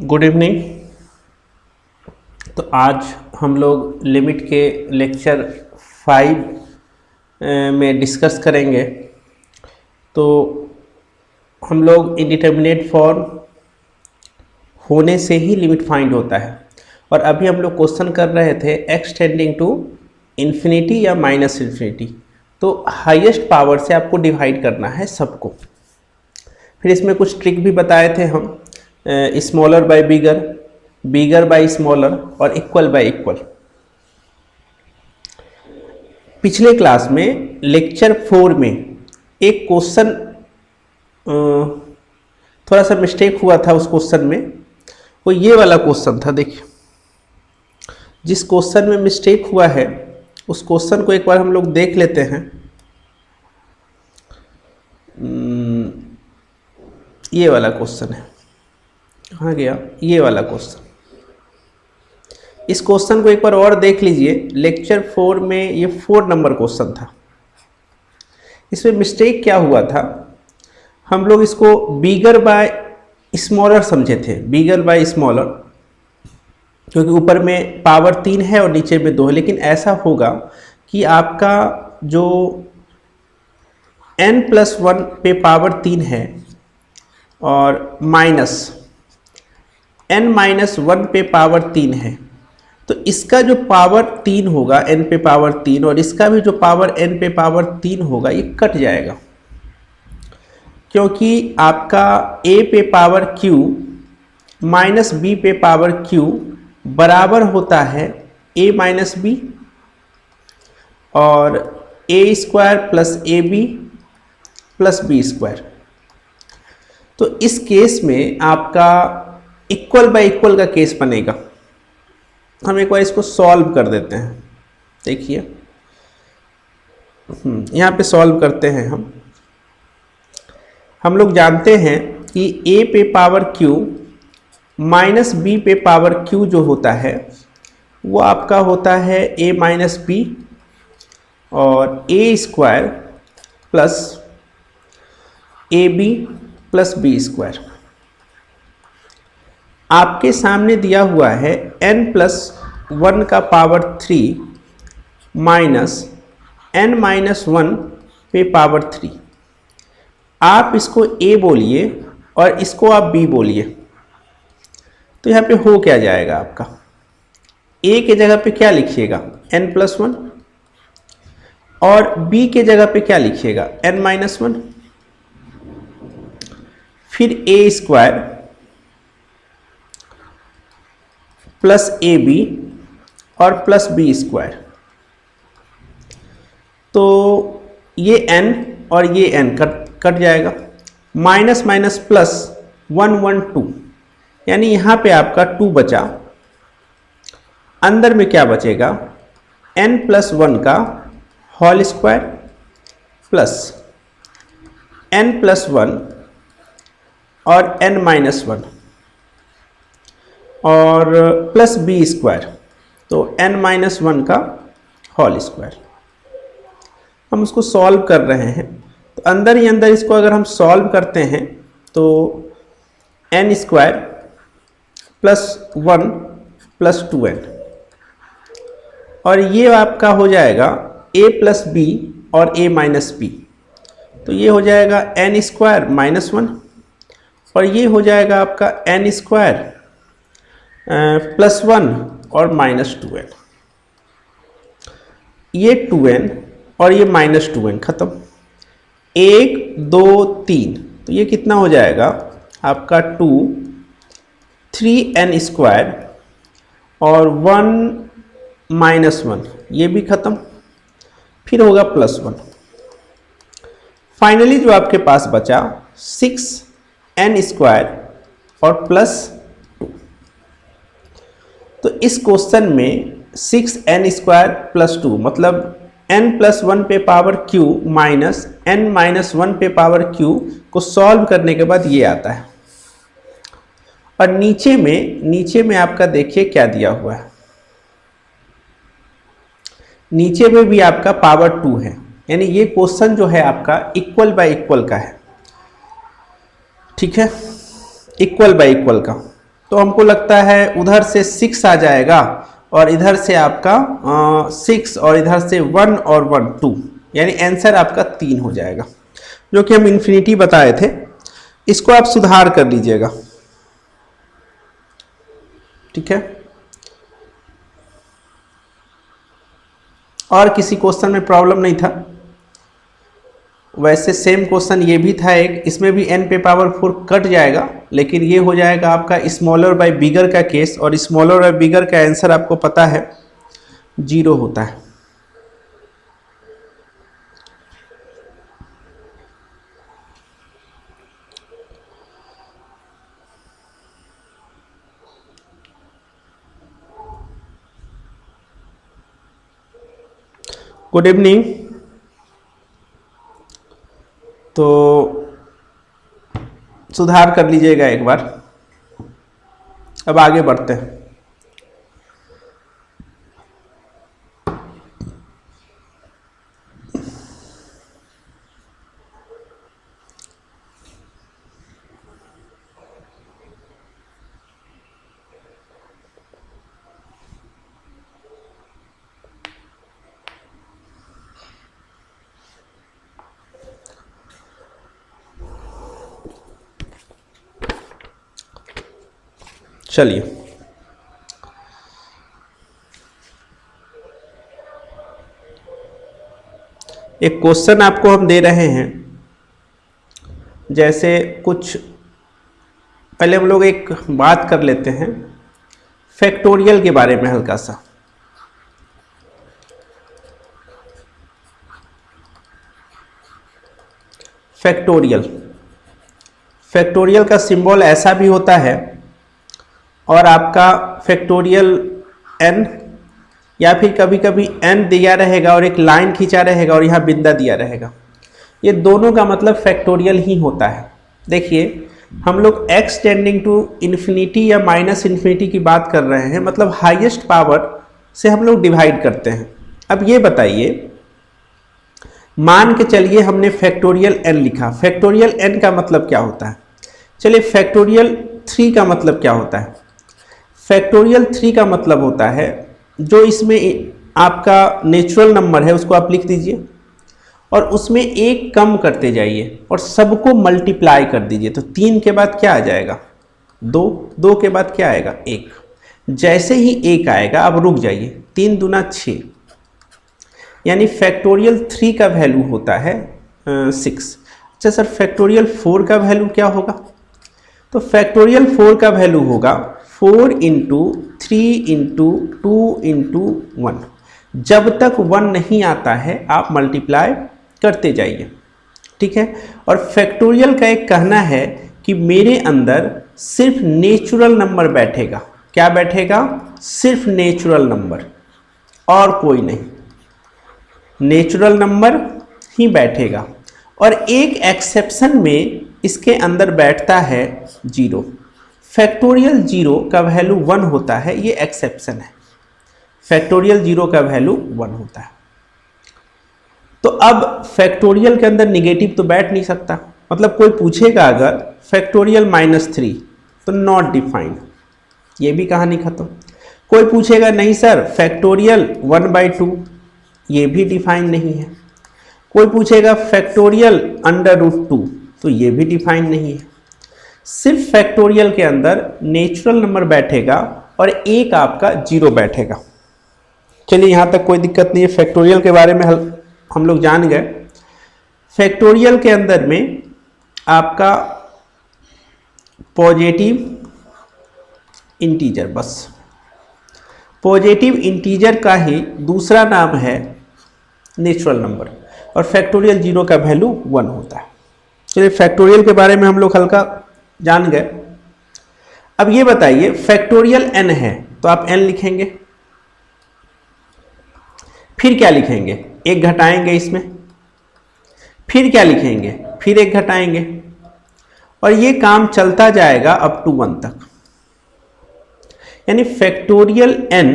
Good evening. तो आज हम लोग लिमिट के लेक्चर 5 में डिस्कस करेंगे। तो हम लोग इंडिटरमिनेट फॉर्म होने से ही लिमिट फाइंड होता है, और अभी हम लोग क्वेश्चन कर रहे थे एक्स टेंडिंग टू इन्फिनिटी या माइनस इन्फिनिटी। तो हाईएस्ट पावर से आपको डिवाइड करना है सबको। फिर इसमें कुछ ट्रिक भी बताए थे हम, smaller by bigger, bigger by smaller और इक्वल बाय इक्वल। पिछले क्लास में लेक्चर 4 में एक क्वेश्चन थोड़ा सा मिस्टेक हुआ था। उस क्वेश्चन में वो ये वाला क्वेश्चन था। देखिए, जिस क्वेश्चन में मिस्टेक हुआ है उस क्वेश्चन को एक बार हम लोग देख लेते हैं। ये वाला क्वेश्चन है, कहाँ गया ये वाला क्वेश्चन। इस क्वेश्चन को एक बार और देख लीजिए। लेक्चर 4 में ये 4 नंबर क्वेश्चन था। इसमें मिस्टेक क्या हुआ था, हम लोग इसको बिगर बाय स्मॉलर समझे थे, बिगर बाय स्मॉलर, क्योंकि ऊपर में पावर 3 है और नीचे में 2 है। लेकिन ऐसा होगा कि आपका जो n+1 पे पावर 3 है और माइनस n-1 पे पावर 3 है, तो इसका जो पावर 3 होगा n पे पावर 3 और इसका भी जो पावर n पे पावर 3 होगा, ये कट जाएगा। क्योंकि आपका a पे पावर q माइनस b पे पावर q बराबर होता है a माइनस b और a² plus ab plus b²। तो इस केस में आपका इक्वल बाय इक्वल का केस बनेगा। हम एक बार इसको सॉल्व कर देते हैं। देखिए, यहाँ पे सॉल्व करते हैं। हम लोग जानते हैं कि a पे पावर q माइनस b पे पावर q जो होता है वो आपका होता है a माइनस b और a² plus ab plus b²। आपके सामने दिया हुआ है n+1 का पावर 3 माइनस n-1 पे पावर 3। आप इसको a बोलिए और इसको आप b बोलिए। तो यहाँ पे हो क्या जाएगा आपका, a के जगह पे क्या लिखिएगा n+1 और b के जगह पे क्या लिखिएगा n-1, फिर a² प्लस ab और प्लस b²। तो ये n और ये n कट जाएगा। माइनस माइनस प्लस 1 1 2, यानी यहाँ पे आपका 2 बचा। अंदर में क्या बचेगा, n+1 का होल स्क्वायर प्लस n+1 और n-1 और प्लस b², तो n-1 का होल स्क्वायर। हम उसको सॉल्व कर रहे हैं। तो अंदर ही अंदर इसको अगर हम सॉल्व करते हैं तो n² प्लस 1 प्लस 2n, और ये आपका हो जाएगा a प्लस b और a माइनस b। तो ये हो जाएगा n² माइनस 1 और ये हो जाएगा आपका n² प्लस 1 और माइनस 2n। ये 2n और ये माइनस 2n खत्म। 1 2 3, तो ये कितना हो जाएगा आपका 2 3n² और 1 माइनस 1, ये भी खत्म। फिर होगा प्लस 1। फाइनली जो आपके पास बचा 6n² और प्लस 2। तो इस क्वेश्चन में 6n² प्लस 2 मतलब n+1 पे पावर q माइनस n-1 पे पावर q को सॉल्व करने के बाद ये आता है। और नीचे में आपका देखिए क्या दिया हुआ है, नीचे में भी आपका पावर 2 है, यानी ये क्वेश्चन जो है आपका इक्वल बाय इक्वल का है। ठीक है, इक्वल बाय इक्वल का। तो हमको लगता है उधर से 6 आ जाएगा और इधर से आपका 6 और इधर से 1 और 1 2, यानी आंसर आपका 3 हो जाएगा, जो कि हम इन्फिनिटी बताए थे। इसको आप सुधार कर लीजिएगा, ठीक है। और किसी क्वेश्चन में प्रॉब्लम नहीं था। वैसे सेम क्वेश्चन ये भी था एक, इसमें भी n पे पावर 4 कट जाएगा, लेकिन ये हो जाएगा आपका स्मॉलर बाय बिगर का केस, और स्मॉलर बाय बिगर का आंसर आपको पता है 0 होता है। Good evening. तो सुधार कर लीजिएगा एक बार। अब आगे बढ़ते हैं। चलिए, एक क्वेश्चन आपको हम दे रहे हैं। जैसे कुछ पहले हम लोग एक बात कर लेते हैं फैक्टोरियल के बारे में हल्का सा। फैक्टोरियल का सिंबल ऐसा भी होता है, और आपका फैक्टोरियल n, या फिर कभी कभी n दिया रहेगा और एक लाइन खींचा रहेगा और यहाँ बिंदा दिया रहेगा। ये दोनों का मतलब फैक्टोरियल ही होता है। देखिए, हम लोग x टेंडिंग टू इन्फिनिटी या माइनस इन्फिनिटी की बात कर रहे हैं, मतलब हाईएस्ट पावर से हम लोग डिवाइड करते हैं। अब ये बताइए, मान के चलिए हमने फैक्टोरियल n लिखा। फैक्टोरियल n का मतलब क्या होता है? चलिए, फैक्टोरियल 3 का मतलब क्या होता है? फैक्टोरियल 3 का मतलब होता है जो इसमें आपका नेचुरल नंबर है उसको आप लिख दीजिए, और उसमें एक कम करते जाइए और सबको मल्टीप्लाई कर दीजिए। तो 3 के बाद क्या आ जाएगा? 2, 2 के बाद क्या आएगा? 1। जैसे ही 1 आएगा आप रुक जाइए, 3 दूना 6, यानी फैक्टोरियल 3 का वैल्यू होता है 6। अच्छा सर, फैक्टोरियल 4 का वैल्यू क्या होगा? तो फैक्टोरियल 4 का वैल्यू होगा 4 इंटू 3 इंटू 2 इंटू 1। जब तक 1 नहीं आता है आप मल्टीप्लाई करते जाइए, ठीक है। और फैक्टोरियल का एक कहना है कि मेरे अंदर सिर्फ नेचुरल नंबर बैठेगा। क्या बैठेगा? सिर्फ नेचुरल नंबर, और कोई नहीं, नेचुरल नंबर ही बैठेगा। और एक एक्सेप्शन में इसके अंदर बैठता है 0। फैक्टोरियल 0 का वैल्यू 1 होता है, ये एक्सेप्शन है। फैक्टोरियल 0 का वैल्यू 1 होता है। तो अब फैक्टोरियल के अंदर निगेटिव तो बैठ नहीं सकता, मतलब कोई पूछेगा अगर फैक्टोरियल -3 तो नॉट डिफाइंड, ये भी कहानी खत्म। कोई पूछेगा नहीं सर फैक्टोरियल 1/2, ये भी डिफाइंड नहीं है। कोई पूछेगा फैक्टोरियल √2, तो ये भी डिफाइंड नहीं है। सिर्फ फैक्टोरियल के अंदर नेचुरल नंबर बैठेगा और एक आपका 0 बैठेगा। चलिए, यहाँ तक कोई दिक्कत नहीं है। फैक्टोरियल के बारे में हम लोग जान गए। फैक्टोरियल के अंदर में आपका पॉजिटिव इंटीजर, बस पॉजिटिव इंटीजर का ही दूसरा नाम है नेचुरल नंबर, और फैक्टोरियल 0 का वैल्यू 1 होता है। चलिए, फैक्टोरियल के बारे में हम लोग हल्का जान गए। अब ये बताइए, फैक्टोरियल n है तो आप n लिखेंगे, फिर क्या लिखेंगे? 1 घटाएंगे इसमें, फिर क्या लिखेंगे? फिर 1 घटाएंगे, और ये काम चलता जाएगा अप टू 1 तक। यानी फैक्टोरियल n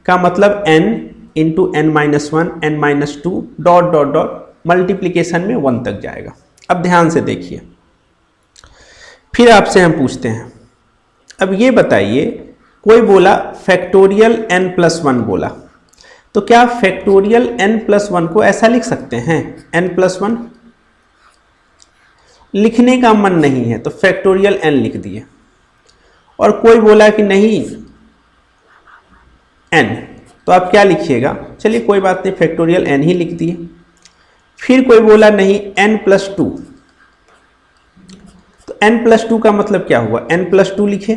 का मतलब n into n-1 n-2 dot dot dot multiplication में 1 तक जाएगा। अब ध्यान से देखिए, फिर आपसे हम पूछते हैं अब ये बताइए, कोई बोला फैक्टोरियल n+1 बोला, तो क्या फैक्टोरियल n+1 को ऐसा लिख सकते हैं n+1? लिखने का मन नहीं है तो फैक्टोरियल n लिख दिए। और कोई बोला कि नहीं n, तो आप क्या लिखिएगा? चलिए कोई बात नहीं, फैक्टोरियल n ही लिख दिए। फिर कोई बोला नहीं n+2, तो n+2 का मतलब क्या हुआ? n+2 लिखे,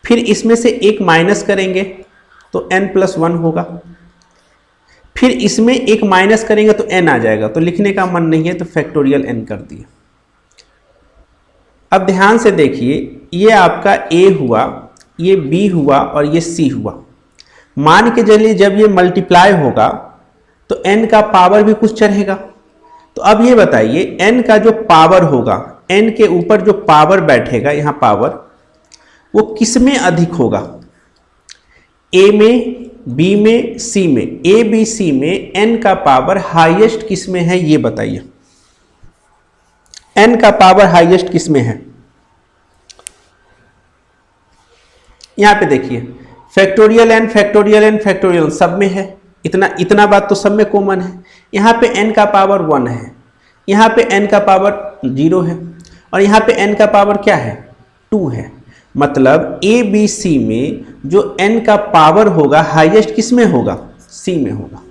फिर इसमें से एक माइनस करेंगे तो n+1 होगा, फिर इसमें एक माइनस करेंगे तो n आ जाएगा, तो लिखने का मन नहीं है तो फैक्टोरियल n कर दिए। अब ध्यान से देखिए, ये आपका a हुआ, ये b हुआ और ये c हुआ। मान के चलिए जब ये मल्टीप्लाई होगा तो n का पावर भी कुछ चढ़ेगा। तो अब ये बताइए n का जो पावर होगा, n के ऊपर जो पावर बैठेगा यहाँ पावर, वो किस में अधिक होगा? a में, b में, c में। a b c में n का पावर हाईएस्ट किस में है ये बताइए? n का पावर हाईएस्ट किस में है? यहां पे देखिए factorial n, factorial n, factorial सब में है, इतना बात तो सब में कॉमन है। यहाँ पे n का पावर 1 है, यहाँ पे n का पावर 0 है, और यहाँ पे n का पावर क्या है? 2 है। मतलब a b c में जो n का पावर होगा हाईएस्ट किस में होगा? c में होगा।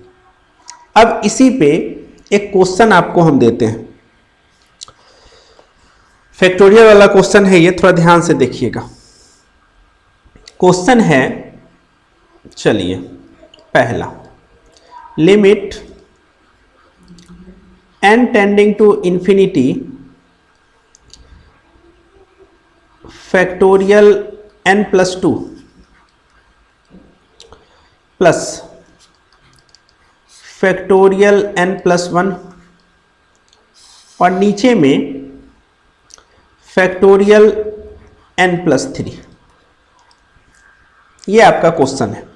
अब इसी पे एक क्वेश्चन आपको हम देते हैं, फैक्टोरियल वाला क्वेश्चन है ये, थोड़ा ध्यान से देखिएगा। क्वेश्चन है, चलिए पहला, limit n tending to infinity factorial n+2 plus factorial n+1 और नीचे में फैक्टोरियल n+3, ये आपका क्वेश्चन है।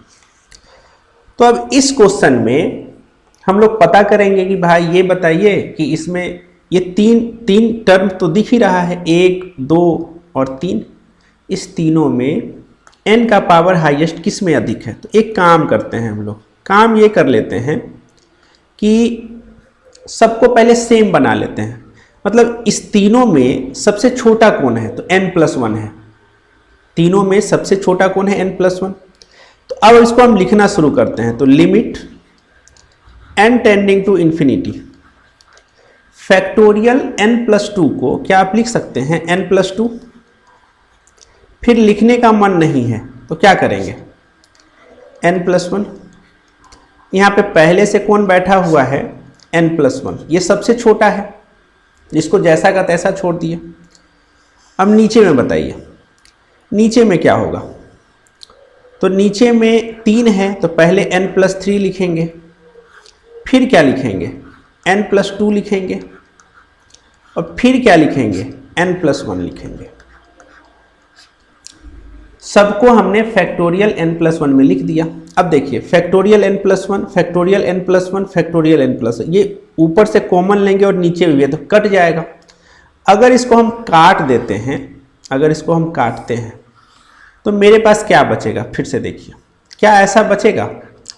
तो अब इस क्वेश्चन में हम लोग पता करेंगे कि भाई ये बताइए कि इसमें ये तीन टर्म तो दिख ही रहा है, 1, 2 और 3। इस तीनों में n का पावर हाईएस्ट किस में अधिक है? तो एक काम करते हैं हम लोग, काम ये कर लेते हैं कि सबको पहले सेम बना लेते हैं। मतलब इस तीनों में सबसे छोटा कौन है? तो n+1 है। तीनों में सबसे छोटा कौन है? n+1। तो अब इसको हम लिखना शुरू करते हैं। तो limit n tending to infinity factorial n+2 को क्या आप लिख सकते हैं? n+2। फिर लिखने का मन नहीं है तो क्या करेंगे? n+1। यहाँ पे पहले से कौन बैठा हुआ है? n+1। ये सबसे छोटा है, जिसको जैसा का तैसा छोड़ दिए। अब नीचे में बताइए, नीचे में क्या होगा? तो नीचे में 3 है तो पहले n+3 लिखेंगे, फिर क्या लिखेंगे? n+2 लिखेंगे, और फिर क्या लिखेंगे? n+1 लिखेंगे। सबको हमने फैक्टोरियल n+1 में लिख दिया। अब देखिए factorial n+1, factorial n+1, factorial n+1, ये ऊपर से कॉमन लेंगे और नीचे भी है तो कट जाएगा। अगर इसको हम काट देते हैं, अगर इसको हम काटते हैं तो मेरे पास क्या बचेगा? फिर से देखिए क्या ऐसा बचेगा?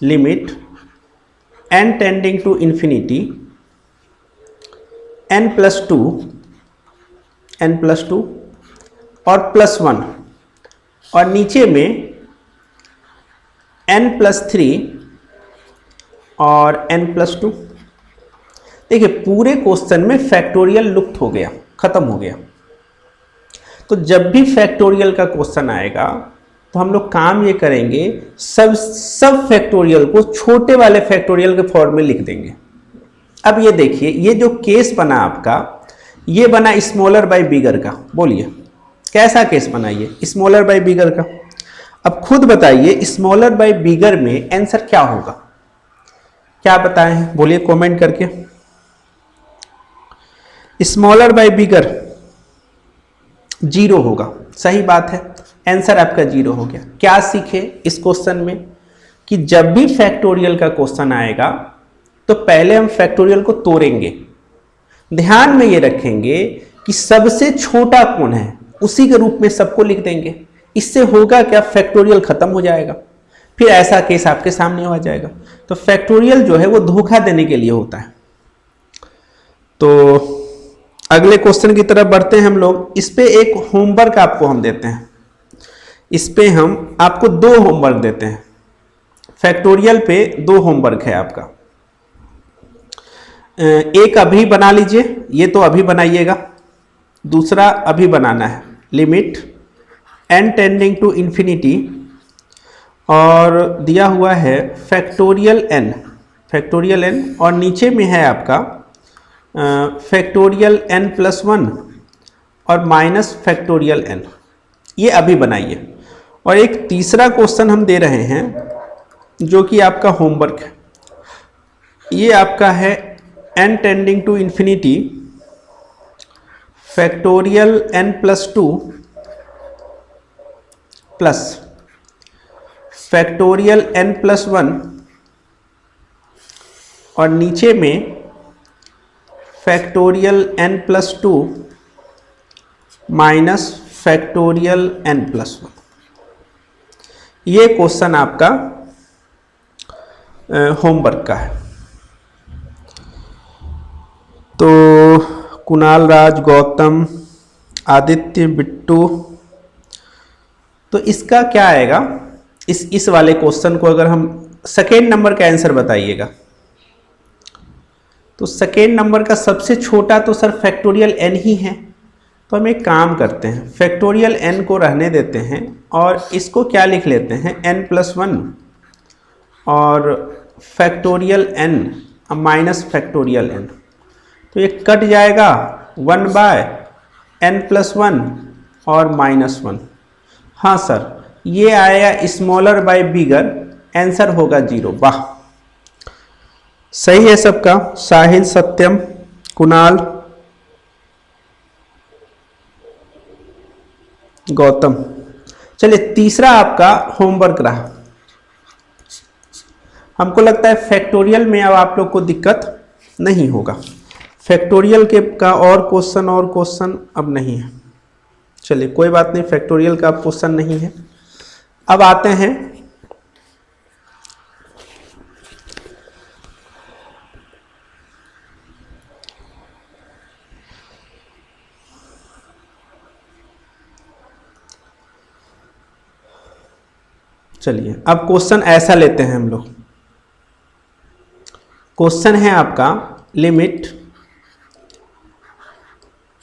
Limit n tending to infinity n+2 और +1, और नीचे में n+3 और n+2। देखिए पूरे क्वेश्चन में फैक्टोरियल लुप्त हो गया, खत्म हो गया। तो जब भी फैक्टोरियल का क्वेश्चन आएगा तो हम लोग काम ये करेंगे, सब फैक्टोरियल को छोटे वाले फैक्टोरियल के फॉर्म में लिख देंगे। अब ये देखिए, ये जो केस बना आपका, ये बना स्मॉलर बाय बिगर का। बोलिए कैसा केस बना ये? स्मॉलर बाय बिगर का। अब खुद बताइए स्मॉलर बाय बिगर में आंसर क्या होगा? क्या बताए हैं? बोलिए कमेंट करके। स्मॉलर बाय बिगर 0 होगा, सही बात है, आंसर आपका 0 हो गया। क्या सीखे इस क्वेश्चन में? कि जब भी फैक्टोरियल का क्वेश्चन आएगा तो पहले हम फैक्टोरियल को तोड़ेंगे। ध्यान में ये रखेंगे कि सबसे छोटा कौन है? उसी के रूप में सबको लिख देंगे। इससे होगा क्या, फैक्टोरियल खत्म हो जाएगा, फिर ऐसा केस आपके सामने आ जाएगा। तो फैक्टोरियल जो है वो धोखा देने के लिए होता है। तो अगले क्वेश्चन की तरफ बढ़ते हैं हम लोग। इस पे एक होमवर्क आपको हम देते हैं, इस पे हम आपको 2 होमवर्क देते हैं। फैक्टोरियल पे 2 होमवर्क है आपका। एक अभी बना लीजिए, ये तो अभी बनाइएगा। दूसरा अभी बनाना है, limit n tending to infinity, और दिया हुआ है फैक्टोरियल n, और नीचे में है आपका फैक्टोरियल n+1 और माइनस फैक्टोरियल n। ये अभी बनाइए। और एक तीसरा क्वेश्चन हम दे रहे हैं जो कि आपका होमवर्क है। ये आपका है n tending to infinity factorial n+2 plus factorial n+1, और नीचे में factorial n+2 minus factorial n+1। ये क्वेश्चन आपका होमवर्क का है। तो कुणाल राज, गौतम, आदित्य, बिट्टू, तो इसका क्या आएगा, इस वाले क्वेश्चन को अगर हम सेकेंड नंबर का आंसर बताइएगा, तो सेकेंड नंबर का सबसे छोटा तो सर फैक्टोरियल n ही है। तो हम एक काम करते हैं, फैक्टोरियल n को रहने देते हैं और इसको क्या लिख लेते हैं, n+1 और factorial n minus factorial n। तो ये कट जाएगा 1/n+1 और -1। हाँ सर, ये आएगा स्मॉलर बाय बिगर, आंसर होगा 0। वाह, सही है सबका। साहिल, सत्यम, कुणाल, गौतम। चलिए तीसरा आपका होमवर्क रहा। हमको लगता है फैक्टोरियल में अब आप लोग को दिक्कत नहीं होगा। फैक्टोरियल के का और क्वेश्चन अब नहीं है। चलिए कोई बात नहीं, फैक्टोरियल का अब क्वेश्चन नहीं है। अब आते हैं चलिए अब क्वेश्चन ऐसा लेते हैं हम लोग। क्वेश्चन है आपका limit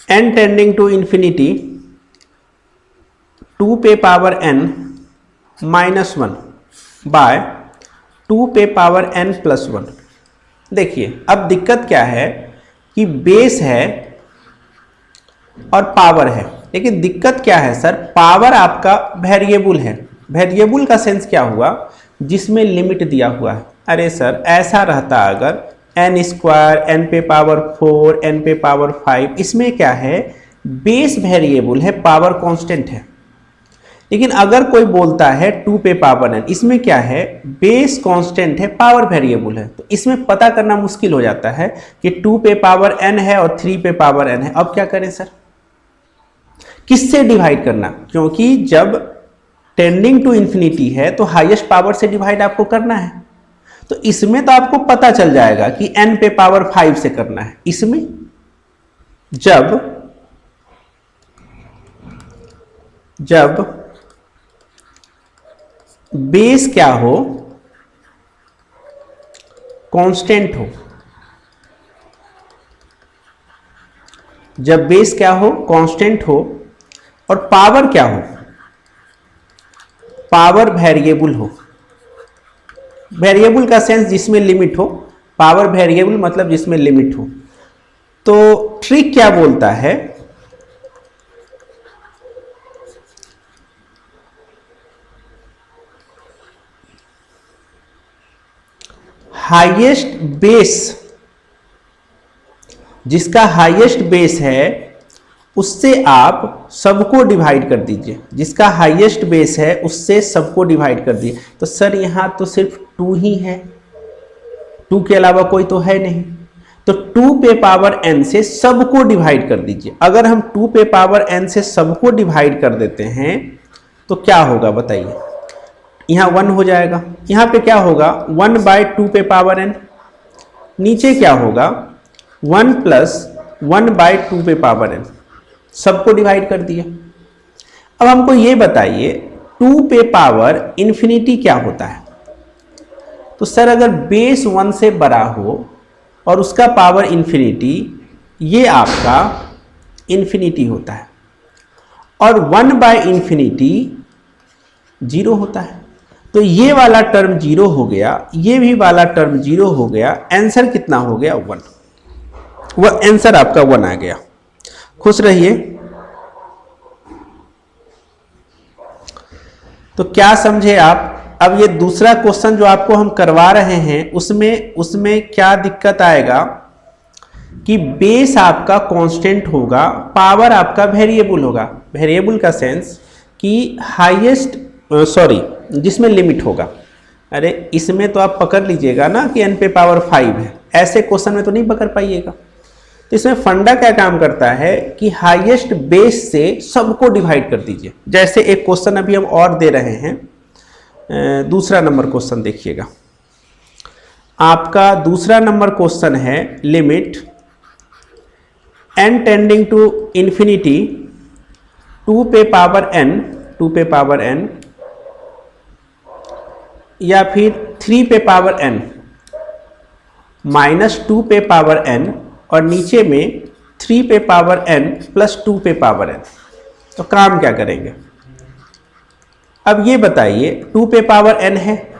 n tending to infinity 2 पे पावर n -1 बाय 2 पे पावर n+1। देखिए अब दिक्कत क्या है कि बेस है और पावर है, लेकिन दिक्कत क्या है सर, पावर आपका वेरिएबल है। वेरिएबल का सेंस क्या हुआ, जिसमें लिमिट दिया हुआ है। अरे सर ऐसा रहता अगर n², n पे पावर 4, n पे पावर 5, इसमें क्या है, बेस वेरिएबल है, पावर कांस्टेंट है। लेकिन अगर कोई बोलता है 2 पे पावर n, इसमें क्या है, बेस कांस्टेंट है, पावर वेरिएबल है। तो इसमें पता करना मुश्किल हो जाता है कि 2 पे पावर n है और 3 पे पावर n है। अब क्या करें सर, किससे डिवाइड करना, क्योंकि जब टेंडिंग टू इन्फिनिटी है तो हाईएस्ट पावर से डिवाइड आपको करना है। तो इसमें तो आपको पता चल जाएगा कि n पे पावर 5 से करना है। इसमें जब बेस क्या हो, कांस्टेंट हो, जब बेस क्या हो, कांस्टेंट हो, और पावर क्या हो, पावर वेरिएबल हो। वेरिएबल का सेंस जिसमें लिमिट हो, पावर वेरिएबल मतलब जिसमें लिमिट हो। तो ट्रिक क्या बोलता है, हाईएस्ट बेस, जिसका हाईएस्ट बेस है उससे आप सबको डिवाइड कर दीजिए। जिसका हाईएस्ट बेस है उससे सबको डिवाइड कर दिए। तो सर यहाँ तो सिर्फ 2 ही है, 2 के अलावा कोई तो है नहीं। तो 2 पे पावर n से सबको डिवाइड कर दीजिए। अगर हम 2 पे पावर n से सबको डिवाइड कर देते हैं तो क्या होगा बताइए। यहाँ 1 हो जाएगा, यहाँ पे क्या होगा 1/2 पे पावर n, नीचे क्या होगा 1 + 1/2 पे पावर n, सबको डिवाइड कर दिया। अब हमको ये बताइए 2 पे पावर इन्फिनिटी क्या होता है। तो सर अगर बेस 1 से बड़ा हो और उसका पावर इन्फिनिटी, ये आपका इन्फिनिटी होता है, और 1/∞ 0 होता है। तो ये वाला टर्म 0 हो गया, ये भी वाला टर्म 0 हो गया, आंसर कितना हो गया 1। वह आंसर आपका 1 आ गया। खुश रहिए। तो क्या समझे आप। अब ये दूसरा क्वेश्चन जो आपको हम करवा रहे हैं उसमें क्या दिक्कत आएगा कि बेस आपका कांस्टेंट होगा, पावर आपका वेरिएबल होगा। वेरिएबल का सेंस कि हाईएस्ट जिसमें लिमिट होगा। अरे इसमें तो आप पकड़ लीजिएगा ना कि n पे पावर 5 है, ऐसे क्वेश्चन में तो नहीं पकड़ पाइएगा। तो इसमें फंडा क्या काम करता है कि हाईएस्ट बेस से सबको डिवाइड कर दीजिए। जैसे एक क्वेश्चन अभी हम और दे रहे हैं, दूसरा नंबर क्वेश्चन देखिएगा। आपका दूसरा नंबर क्वेश्चन है limit n tending to infinity 2 पे पावर n या फिर 3 पे पावर n -2 पे पावर n और नीचे में 3 पे पावर n + 2 पे पावर n। तो काम क्या करेंगे। अब ये बताइए 2 पे पावर n है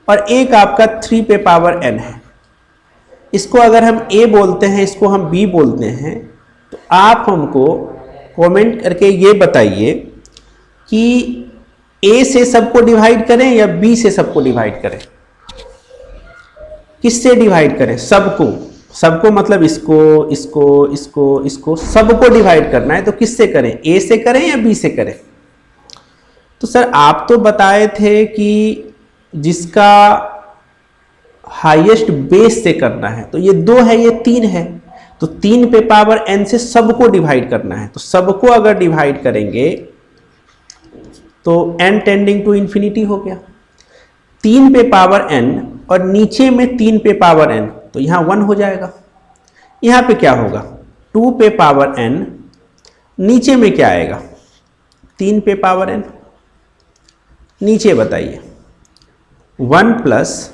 और एक आपका 3 पे पावर n है। इसको अगर हम a बोलते हैं, इसको हम b बोलते हैं, तो आप हमको कमेंट करके ये बताइए कि a से सबको डिवाइड करें या b से सबको डिवाइड करें। किससे डिवाइड करें। सबको मतलब इसको सबको डिवाइड करना है। तो किससे करें, a से करें या b से करें। तो सर आप तो बताए थे कि जिसका हाईएस्ट बेस से करना है, तो ये 2 है ये 3 है, तो 3 पे पावर n से सबको डिवाइड करना है। तो सबको अगर डिवाइड करेंगे तो n टेंडिंग टू इन्फिनिटी हो गया। 3 पे पावर n और नीचे में 3 पे पावर n, तो यहाँ 1 हो जाएगा। यहाँ पे क्या होगा 2 पे पावर n, नीचे में क्या आएगा 3 पे पावर n, नीचे बताइए 1 +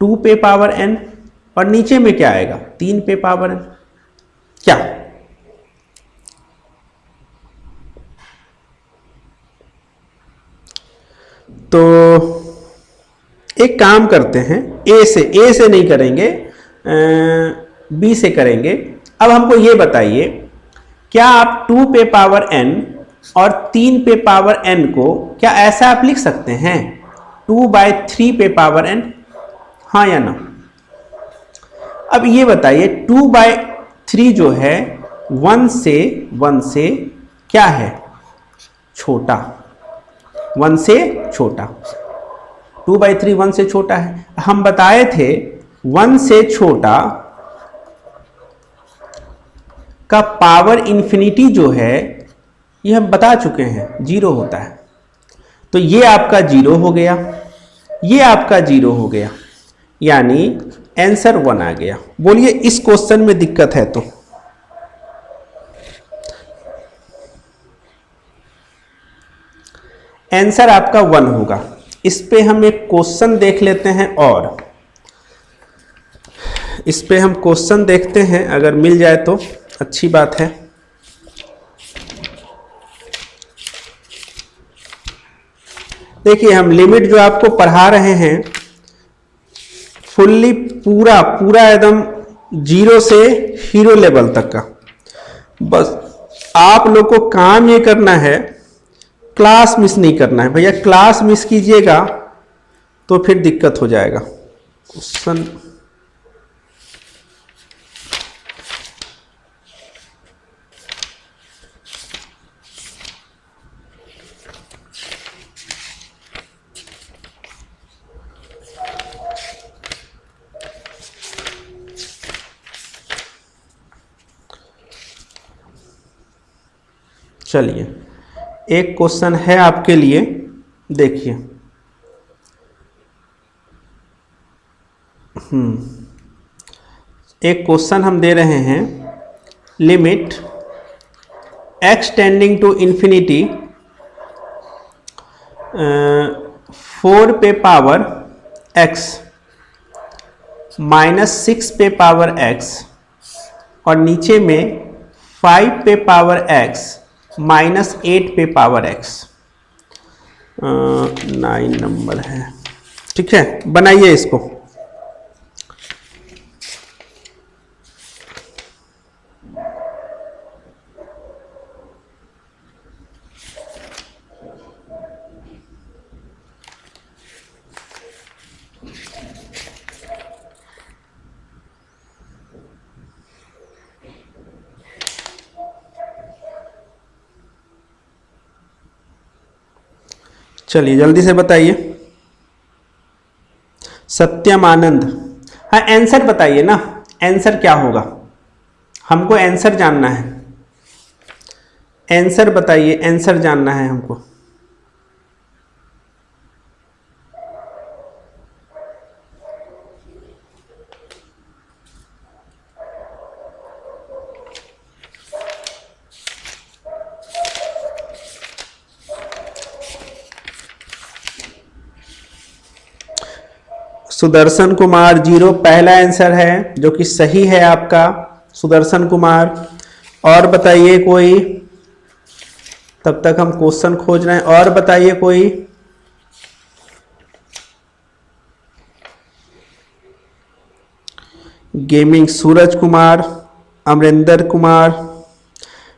2 पे पावर n और नीचे में क्या आएगा 3 पे पावर n। क्या तो एक काम करते हैं, ए से नहीं करेंगे, बी से करेंगे। अब हमको ये बताइए क्या आप 2 पे पावर n और 3 पे पावर n को क्या ऐसा आप लिख सकते हैं 2/3 पे पावर n, हाँ या ना। अब ये बताइए 2/3 जो है 1 से क्या है छोटा, 1 से छोटा। 2/3 1 से छोटा है। हम बताए थे 1 से छोटा का पावर इन्फिनिटी जो है ये हम बता चुके हैं 0 होता है। तो ये आपका 0 हो गया, ये आपका 0 हो गया, यानी आंसर 1 आ गया। बोलिए इस क्वेश्चन में दिक्कत है तो आंसर आपका 1 होगा। इस पे हम एक क्वेश्चन देख लेते हैं और इस पे हम क्वेश्चन देखते हैं, अगर मिल जाए तो अच्छी बात है। देखिए हम लिमिट जो आपको पढ़ा रहे हैं फुल्ली पूरा एकदम 0 से हीरो लेवल तक का। बस आप लोग को काम ये करना है, क्लास मिस नहीं करना है। भैया क्लास मिस कीजिएगा तो फिर दिक्कत हो जाएगा। क्वेश्चन चलिए एक क्वेश्चन है आपके लिए, देखिए। एक क्वेश्चन हम दे रहे हैं, limit x tending to infinity 4 पे पावर x -6 पे पावर x और नीचे में 5 पे पावर x -8 पे पावर x। 9 नंबर है, ठीक है। बनाइए इसको। चलिए जल्दी से बताइए। सत्यम आनंद, हाँ आंसर बताइए ना, आंसर क्या होगा, हमको आंसर जानना है। आंसर बताइए, आंसर जानना है हमको। सुदर्शन कुमार 0 पहला आंसर है जो कि सही है आपका, सुदर्शन कुमार। और बताइए कोई, तब तक हम क्वेश्चन खोज रहे हैं। और बताइए कोई। गेमिंग सूरज कुमार, अमरिंदर कुमार,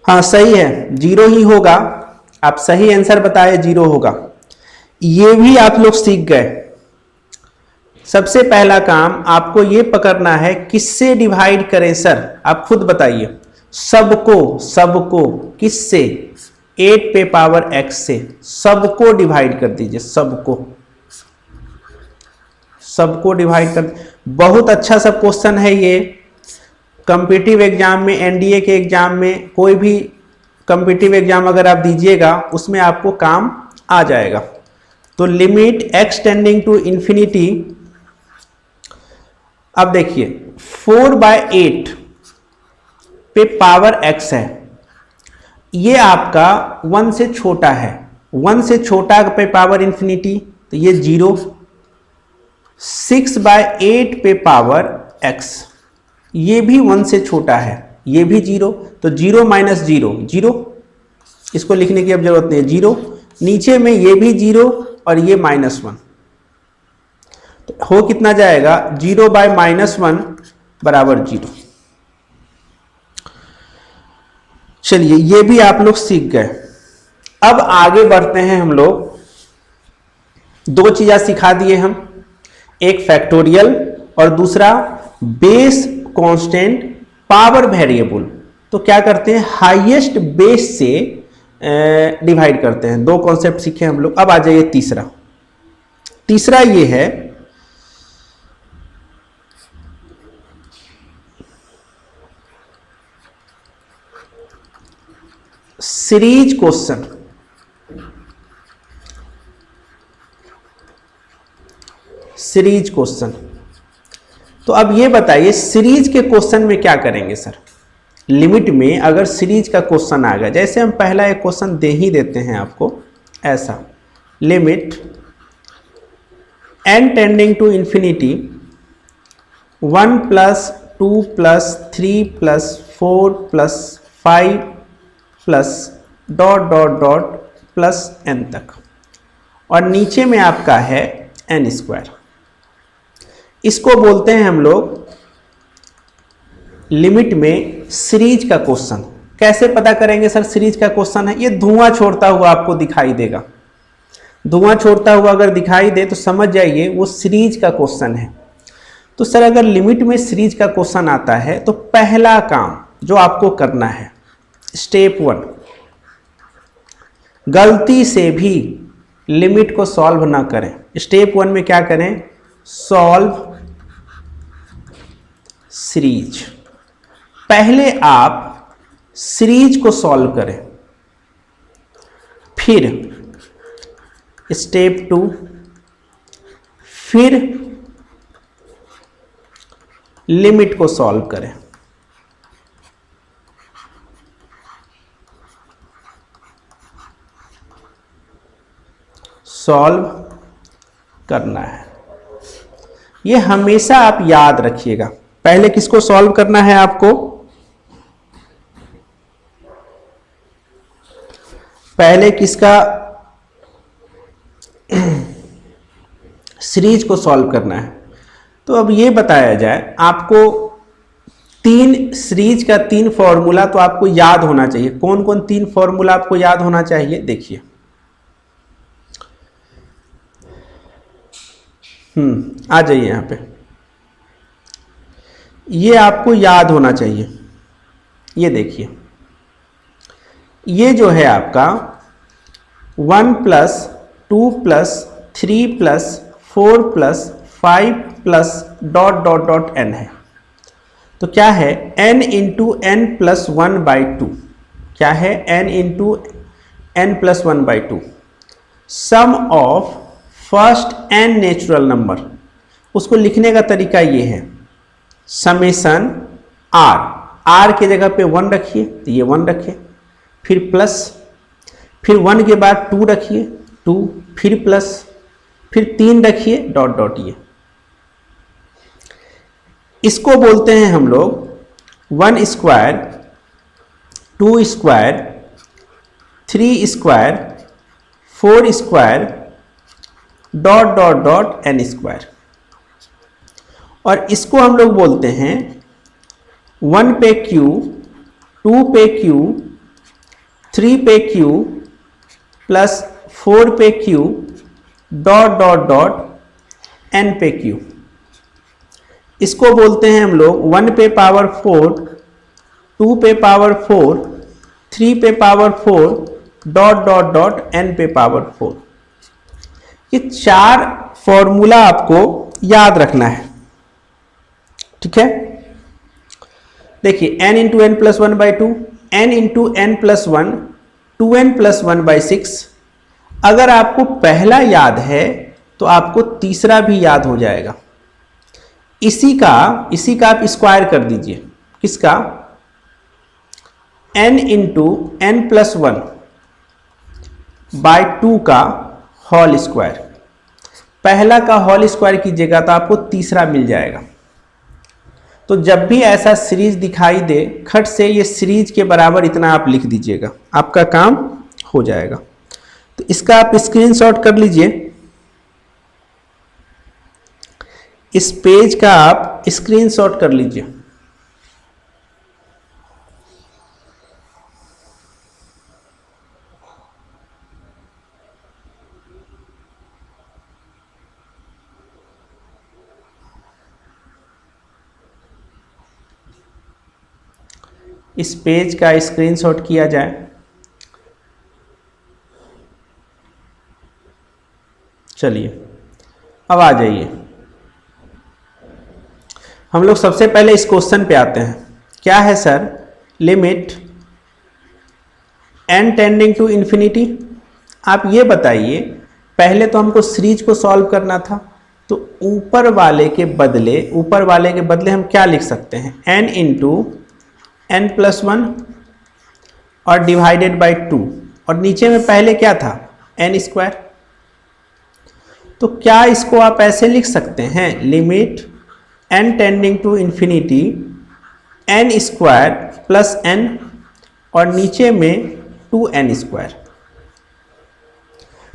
हाँ सही है, 0 ही होगा। आप सही आंसर बताए, 0 होगा। ये भी आप लोग सीख गए। सबसे पहला काम आपको ये पकड़ना है, किससे डिवाइड करें सर, आप खुद बताइए। सबको किससे, 8 पे पावर x से सबको डिवाइड कर दीजिए। सबको डिवाइड कर, बहुत अच्छा सा क्वेश्चन है ये। कॉम्पिटिटिव एग्जाम में, एनडीए के एग्जाम में, कोई भी कॉम्पिटिटिव एग्जाम अगर आप दीजिएगा उसमें आपको काम आ जाएगा। तो limit x tending to infinity, अब देखिए 4/8 पे पावर x है, ये आपका 1 से छोटा है। 1 से छोटा पे पावर इंफिनिटी तो ये 0। 6/8 पे पावर x, ये भी 1 से छोटा है, ये भी 0। तो 0 - 0 0, इसको लिखने की अब जरूरत नहीं है, 0। नीचे में ये भी 0 और ये -1, तो हो कितना जाएगा, 0/-1 बराबर 0। चलिए ये भी आप लोग सीख गए। अब आगे बढ़ते हैं हम लोग। 2 चीजें सिखा दिए हम, एक फैक्टोरियल और दूसरा बेस कांस्टेंट पावर वेरिएबल। तो क्या करते हैं, हाईएस्ट बेस से डिवाइड करते हैं। 2 कॉन्सेप्ट सीखे हम लोग। अब आ जाइए तीसरा ये है सीरीज क्वेश्चन। सीरीज क्वेश्चन, तो अब ये बताइए सीरीज के क्वेश्चन में क्या करेंगे सर। लिमिट में अगर सीरीज का क्वेश्चन आ गया, जैसे हम पहला एक क्वेश्चन दे ही देते हैं आपको ऐसा, limit n tending to infinity 1 + 2 + 3 + 4 + 5 + ... n तक, और नीचे में आपका है n²। इसको बोलते हैं हम लोग लिमिट में सीरीज का क्वेश्चन। कैसे पता करेंगे सर सीरीज का क्वेश्चन है, ये धुआं छोड़ता हुआ आपको दिखाई देगा। धुआं छोड़ता हुआ अगर दिखाई दे तो समझ जाइए वो सीरीज का क्वेश्चन है। तो सर अगर लिमिट में सीरीज का क्वेश्चन आता है तो पहला काम जो आपको करना है, स्टेप 1, गलती से भी लिमिट को सॉल्व ना करें। स्टेप 1 में क्या करें, सॉल्व सीरीज। पहले आप सीरीज को सॉल्व करें। फिर स्टेप 2, फिर लिमिट को सॉल्व करें। सॉल्व करना है, ये हमेशा आप याद रखिएगा। पहले किसको सॉल्व करना है आपको? पहले किसका? सीरीज को सॉल्व करना है। तो अब ये बताया जाए आपको, तीन सीरीज का 3 फॉर्मूला तो आपको याद होना चाहिए। कौन कौन 3 फॉर्मूला आपको याद होना चाहिए? देखिए, आ जाइए यहां पे। ये आपको याद होना चाहिए। ये देखिए, ये जो है आपका 1 + 2 + 3 + 4 + 5 + ... n है। तो क्या है? n × n + 1/2। क्या है? n × n + 1/2। Sum of first n natural number. उसको लिखने का तरीका ये है, समेशन r की जगह पे 1 रखिए, तो ये 1 रखिए, फिर प्लस, फिर 1 के बाद 2 रखिए, 2, फिर प्लस, फिर 3 रखिए, ... ये इसको बोलते हैं हम लोग 1 square, 2 square, 3 square, 4 square, ... n square. और इसको हम लोग बोलते हैं 1 पे q, 2 पे q, 3 पे q प्लस 4 पे q ... n पे q। इसको बोलते हैं हम लोग 1 पे पावर 4, 2 पे पावर 4, 3 पे पावर 4 ... n पे पावर 4। ये 4 फॉर्मूला आपको याद रखना है, ठीक है। देखिए, n × n + 1/2, n × n + 1, 2n + 1/6। अगर आपको पहला याद है तो आपको तीसरा भी याद हो जाएगा। इसी का आप स्क्वायर कर दीजिए। किसका? n × n + 1/2 का होल स्क्वायर। पहला का होल स्क्वायर कीजिएगा तो आपको तीसरा मिल जाएगा। तो जब भी ऐसा सीरीज दिखाई दे, खट से ये सीरीज के बराबर इतना आप लिख दीजिएगा, आपका काम हो जाएगा। तो इसका आप स्क्रीनशॉट कर लीजिए, इस पेज का आप स्क्रीनशॉट कर लीजिए। इस पेज का स्क्रीनशॉट किया जाए। चलिए, अब आ जाइए, हम लोग सबसे पहले इस क्वेश्चन पे आते हैं। क्या है sir? Limit n tending to infinity. आप ये बताइए, पहले तो हमको सीरीज को सॉल्व करना था, तो ऊपर वाले के बदले हम क्या लिख सकते हैं? n × n + 1 और डिवाइडेड बाई 2, और नीचे में पहले क्या था? n square. तो क्या इसको आप ऐसे लिख सकते हैं? Limit n tending to infinity n square plus n और नीचे में 2n स्क्वायर।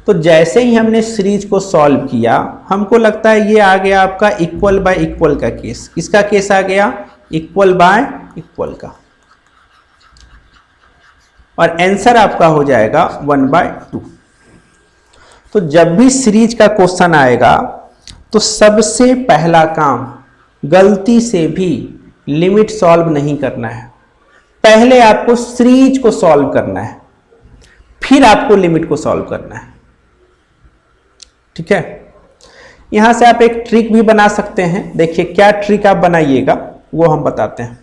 तो जैसे ही हमने सीरीज को सॉल्व किया, हमको लगता है ये आ गया आपका इक्वल बाय इक्वल का केस। किसका केस आ गया? इक्वल बाय इक्वल का। और आंसर आपका हो जाएगा 1/2। तो जब भी सीरीज का क्वेश्चन आएगा तो सबसे पहला काम, गलती से भी लिमिट सॉल्व नहीं करना है। पहले आपको सीरीज को सॉल्व करना है, फिर आपको लिमिट को सॉल्व करना है, ठीक है। यहां से आप एक ट्रिक भी बना सकते हैं। देखिए, क्या ट्रिक आप बनाइएगा वो हम बताते हैं।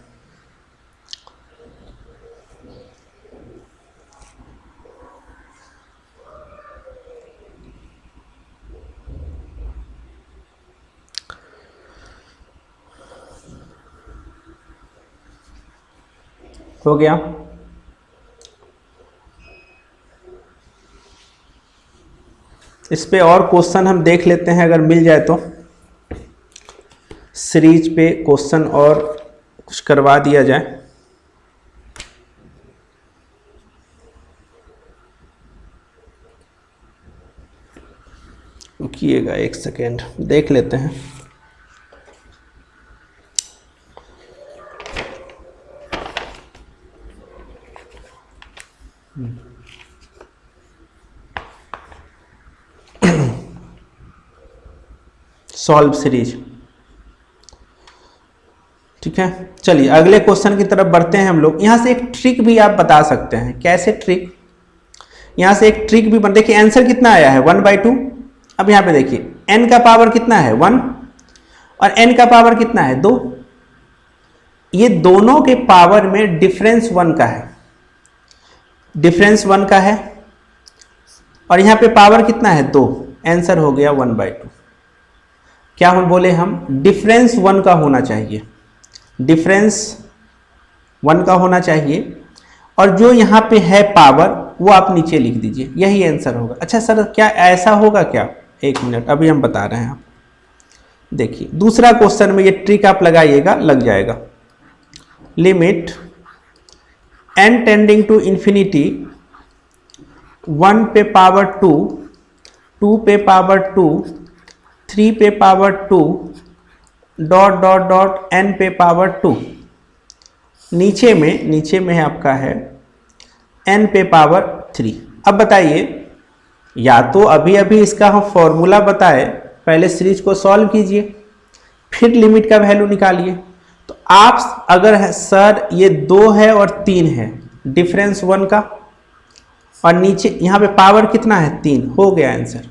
हो गया। इस पे और क्वेश्चन हम देख लेते हैं अगर मिल जाए तो, सीरीज पे क्वेश्चन और कुछ करवा दिया जाए। रुकिएगा एक सेकेंड, देख लेते हैं। सॉल्व सीरीज, ठीक है। चलिए अगले क्वेश्चन की तरफ बढ़ते हैं हम लोग। यहां से एक ट्रिक भी आप बता सकते हैं। कैसे ट्रिक? यहां से एक ट्रिक भी देखिए, आंसर कितना आया है 1/2। अब यहां पे देखिए n का पावर कितना है 1 और n का पावर कितना है 2। ये दोनों के पावर में डिफरेंस 1 का है, डिफरेंस 1 का है, और यहां पे पावर कितना है 2। आंसर हो गया 1/2। क्या हम बोले? हम डिफरेंस 1 का होना चाहिए, डिफरेंस 1 का होना चाहिए, और जो यहाँ पे है पावर वो आप नीचे लिख दीजिए, यही आंसर होगा। अच्छा सर क्या ऐसा होगा क्या? एक मिनट, अभी हम बता रहे हैं। देखिए दूसरा क्वेश्चन में ये ट्रिक आप लगाइएगा, लग जाएगा। Limit n tending to infinity 1 पे पावर 2, 2 पे पावर 2, 3 पे power 2, dot dot dot n पे पावर 2। नीचे में है आपका है n पे पावर 3। अब बताइए, या तो अभी अभी इसका हम फॉर्मूला बताए, पहले सीरीज को सॉल्व कीजिए, फिर लिमिट का वैल्यू निकालिए। तो आप अगर है सर ये 2 है और 3 है, डिफरेंस 1 का, और नीचे यहाँ पे पावर कितना है 3, हो गया आंसर।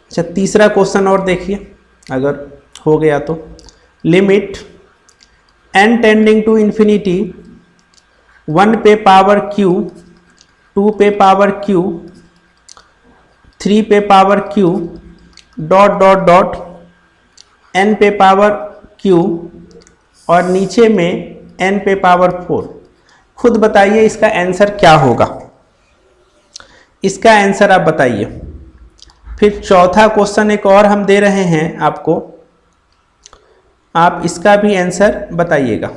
अच्छा तीसरा क्वेश्चन और देखिए अगर हो गया तो। Limit n tending to infinity 1 पे पावर q, 2 पे पावर q, 3 पे power q, dot dot dot n पे पावर q, और नीचे में n पे पावर 4। खुद बताइए इसका आंसर क्या होगा, इसका आंसर आप बताइए। फिर चौथा क्वेश्चन एक और हम दे रहे हैं आपको, आप इसका भी आंसर बताइएगा।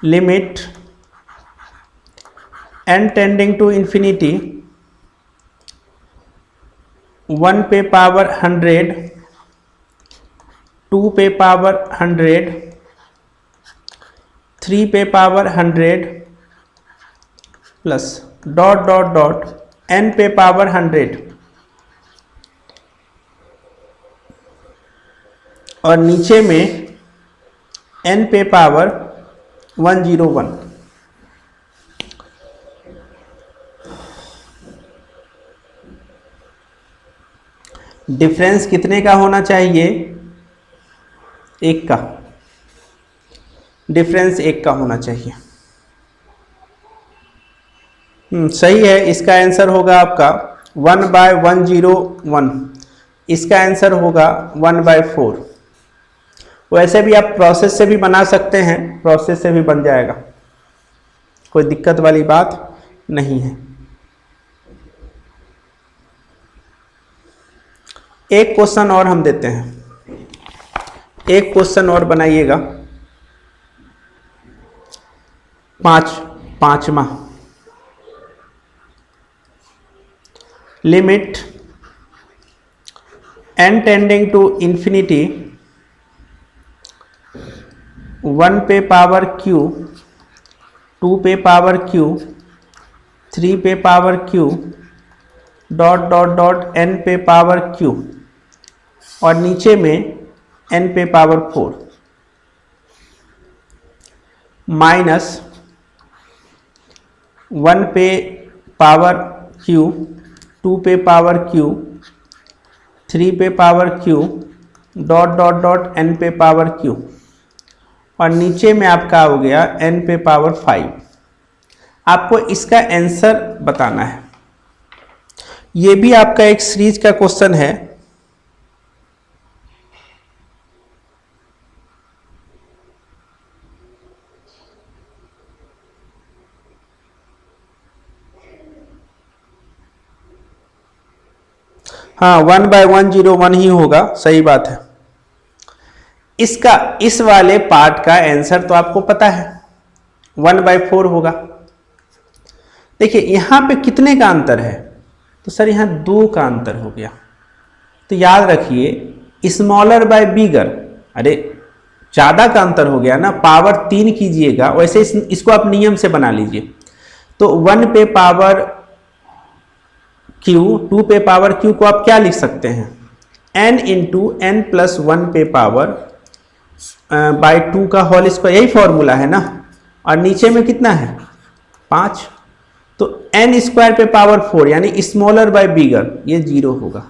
Limit n tending to infinity 1 पे पावर 100, 2 पे पावर 100, 3 पे power 100, plus dot dot dot n पे पावर 100, और नीचे में n पे पावर 101। डिफरेंस कितने का होना चाहिए? 1 का, डिफरेंस 1 का होना चाहिए। सही है। इसका आंसर होगा आपका 1/101, इसका आंसर होगा 1/4। वैसे भी आप प्रोसेस से भी बना सकते हैं, प्रोसेस से भी बन जाएगा, कोई दिक्कत वाली बात नहीं है। एक क्वेश्चन और हम देते हैं, एक क्वेश्चन और बनाइएगा, पांचवा। Limit n tending to infinity 1 पे पावर q, 2 पे पावर q, 3 पे power q, dot dot dot n पे पावर q, और नीचे में n पे पावर 4, माइनस 1 पे पावर q, 2 पे पावर q, 3 पे power q, dot dot dot n पे पावर q, और नीचे में आपका हो गया n पे पावर 5। आपको इसका आंसर बताना है। ये भी आपका एक सीरीज का क्वेश्चन है। हाँ 1/1 0 1 ही होगा, सही बात है। इसका इस वाले पार्ट का आंसर तो आपको पता है 1/4 होगा। देखिए यहां पे कितने का अंतर है, तो सर यहां 2 का अंतर हो गया। तो याद रखिए स्मॉलर बाय बिगर, अरे ज्यादा का अंतर हो गया ना, पावर 3 कीजिएगा, वैसे इसको आप नियम से बना लीजिए। तो 1 पे पावर q, 2 पे पावर q को आप क्या लिख सकते हैं, n इंटू n प्लस 1 पे पावर बाय 2 का होल स्क्वायर, यही फॉर्मूला है ना। और नीचे में कितना है 5, तो n स्क्वायर पे पावर 4 यानी स्मॉलर बाय बिगर, ये 0 होगा।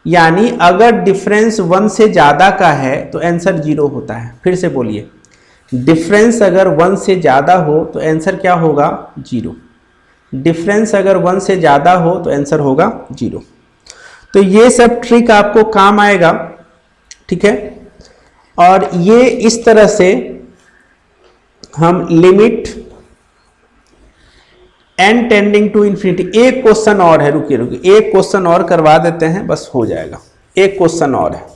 यानी अगर डिफरेंस 1 से ज़्यादा का है तो आंसर 0 होता है। फिर से बोलिए, डिफरेंस अगर 1 से ज़्यादा हो तो आंसर क्या होगा 0। डिफरेंस अगर 1 से ज़्यादा हो तो आंसर होगा 0। तो ये सब ट्रिक आपको काम आएगा, ठीक है। और ये इस तरह से हम limit n tending to infinity, एक क्वेश्चन और है, रुकिए एक क्वेश्चन और करवा देते हैं, बस हो जाएगा। एक क्वेश्चन और है,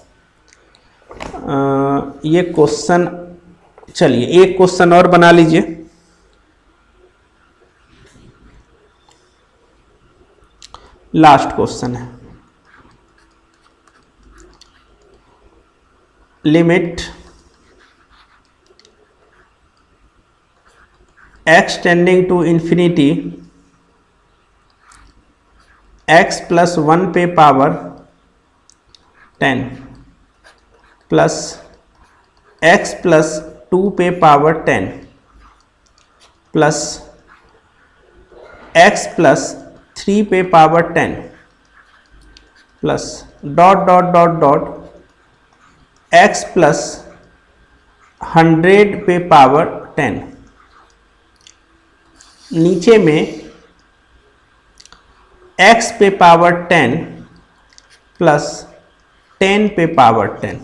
ये क्वेश्चन, चलिए एक क्वेश्चन और बना लीजिए। लास्ट क्वेश्चन है, limit x tending to infinity x plus 1 पे पावर 10 प्लस x प्लस 2 पे पावर 10 प्लस x प्लस 3 पे power 10 plus dot dot dot dot x plus 100 पे पावर 10। नीचे में x पे पावर 10 प्लस 10 पे पावर 10।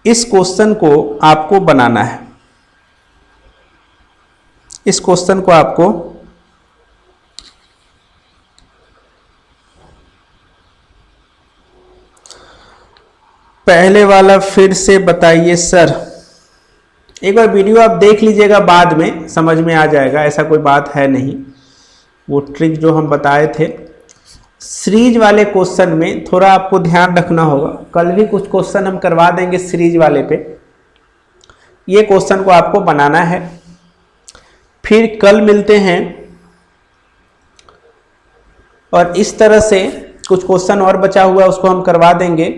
इस क्वेश्चन को आपको बनाना है। इस क्वेश्चन को आपको पहले वाला फिर से बताइए सर। एक बार वीडियो आप देख लीजिएगा, बाद में समझ में आ जाएगा, ऐसा कोई बात है नहीं। वो ट्रिक जो हम बताए थे सीरीज वाले क्वेश्चन में थोड़ा आपको ध्यान रखना होगा। कल भी कुछ क्वेश्चन हम करवा देंगे सीरीज वाले पे, ये क्वेश्चन को आपको बनाना है। फिर कल मिलते हैं और इस तरह से कुछ क्वेश्चन और बचा हुआ है, उसको हम करवा देंगे।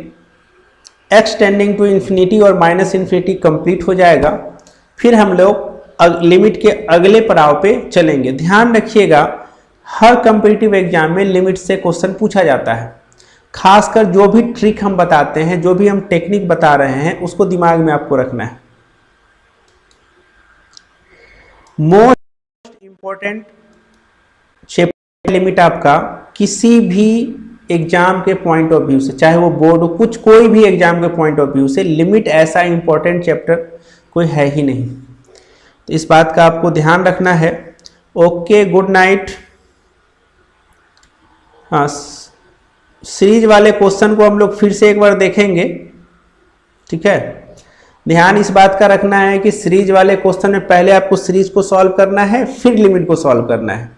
x टेंडिंग टू इन्फिनिटी और माइनस इन्फिनिटी कंप्लीट हो जाएगा। फिर हम लोग लिमिट के अगले पड़ाव पे चलेंगे। ध्यान रखिएगा, हर कॉम्पिटिटिव एग्जाम में लिमिट से क्वेश्चन पूछा जाता है। खासकर जो भी ट्रिक हम बताते हैं, जो भी हम टेक्निक बता रहे हैं, उसको दिमाग में आपको रखना है। मोस्ट इंपॉर्टेंट चैप्टर लिमिट आपका किसी भी एग्जाम के पॉइंट ऑफ व्यू से, चाहे वो बोर्ड हो, कुछ कोई भी एग्जाम के पॉइंट ऑफ व्यू से लिमिट ऐसा इंपॉर्टेंट चैप्टर कोई है ही नहीं। तो इस बात का आपको ध्यान रखना है। Okay, good night. हाँ, सीरीज वाले क्वेश्चन को हम लोग फिर से एक बार देखेंगे, ठीक है। ध्यान इस बात का रखना है कि सीरीज वाले क्वेश्चन में पहले आपको सीरीज को सॉल्व करना है, फिर लिमिट को सॉल्व करना है।